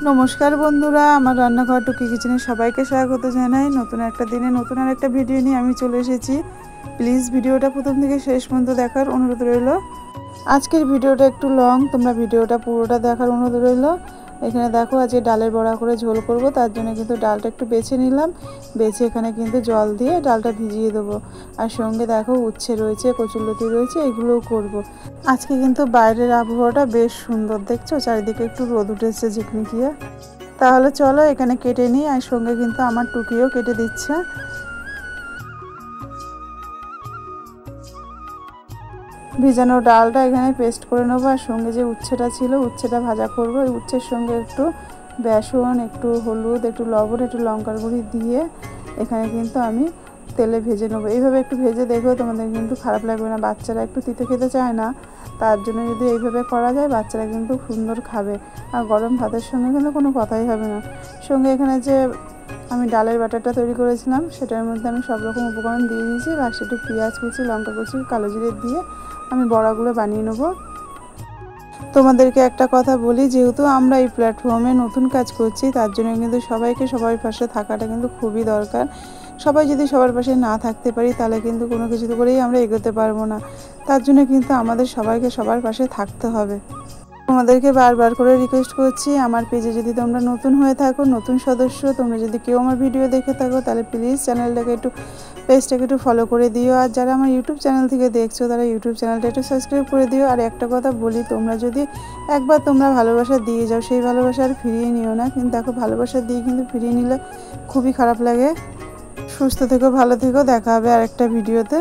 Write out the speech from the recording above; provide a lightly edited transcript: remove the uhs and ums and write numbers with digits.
নমস্কার বন্ধুরা, আমার রান্নাঘর টুকি কিচেনে সবাইকে স্বাগত জানাই। নতুন একটা দিনে নতুন আর একটা ভিডিও নিয়ে আমি চলে এসেছি। প্লিজ ভিডিওটা প্রথম থেকে শেষ পর্যন্ত দেখার অনুরোধ রইল। আজকের ভিডিওটা একটু লং, তোমরা ভিডিওটা পুরোটা দেখার অনুরোধ রইল। এখানে দেখো আজকে ডালের বড়া করে ঝোল করব, তার জন্য কিন্তু ডালটা একটু বেছে নিলাম। বেছে এখানে কিন্তু জল দিয়ে ডালটা ভিজিয়ে দেবো। আর সঙ্গে দেখো উচ্ছে রয়েছে, কচুরলতি রয়েছে, এগুলোও করব। আজকে কিন্তু বাইরের আবহাওয়াটা বেশ সুন্দর, দেখছো চারিদিকে একটু রোদ উঠেছে ঝিকমিকিয়ে। তাহলে চলো এখানে কেটে নিই, আর সঙ্গে কিন্তু আমার টুকিও কেটে দিচ্ছে। ভিজানো ডালটা এখানে পেস্ট করে নেবো, আর সঙ্গে যে উচ্ছেটা ছিল উচ্ছেটা ভাজা করব। এই উচ্ছের সঙ্গে একটু বেসন, একটু হলুদ, একটু লবণ, একটু লঙ্কার গুঁড়ি দিয়ে এখানে কিন্তু আমি তেলে ভেজে নেবো। এইভাবে একটু ভেজে দেখো, তোমাদের কিন্তু খারাপ লাগবে না। বাচ্চারা একটু তিতে খেতে চায় না, তার জন্য যদি এইভাবে করা যায় বাচ্চারা কিন্তু সুন্দর খাবে। আর গরম ভাতের সঙ্গে কিন্তু কোনো কথাই হবে না। সঙ্গে এখানে যে আমি ডালের ব্যাটারটা তৈরি করেছিলাম সেটার মধ্যে আমি সব রকম উপকরণ দিয়ে দিয়েছি। লাস্টে একটু পেঁয়াজ কুচি, লঙ্কা কুচি, কালো জিরে দিয়ে আমি বড়াগুলো বানিয়ে নেবো। তোমাদেরকে একটা কথা বলি, যেহেতু আমরা এই প্ল্যাটফর্মে নতুন কাজ করছি, তার জন্য কিন্তু সবাইকে সবার পাশে থাকাটা কিন্তু খুবই দরকার। সবাই যদি সবার পাশে না থাকতে পারি তাহলে কিন্তু কোনো কিছু করেই আমরা এগোতে পারবো না। তার জন্য কিন্তু আমাদের সবাইকে সবার পাশে থাকতে হবে। তোমাদেরকে বারবার করে রিকোয়েস্ট করছি, আমার পেজে যদি তোমরা নতুন হয়ে থাকো, নতুন সদস্য, তোমরা যদি কেউ আমার ভিডিও দেখে থাকো, তাহলে প্লিজ চ্যানেলটাকে একটু, পেজটাকে একটু ফলো করে দিও। আর যারা আমার ইউটিউব চ্যানেল থেকে দেখছো তারা ইউটিউব চ্যানেলটা একটু সাবস্ক্রাইব করে দিও। আর একটা কথা বলি, তোমরা যদি একবার তোমরা ভালোবাসা দিয়ে যাও, সেই ভালোবাসা আর ফিরিয়ে নিও না। কিন্তু দেখো, ভালোবাসা দিয়ে কিন্তু ফিরিয়ে নিলে খুবই খারাপ লাগে। সুস্থ থেকো, ভালো থেকো, দেখা হবে আর একটা ভিডিওতে।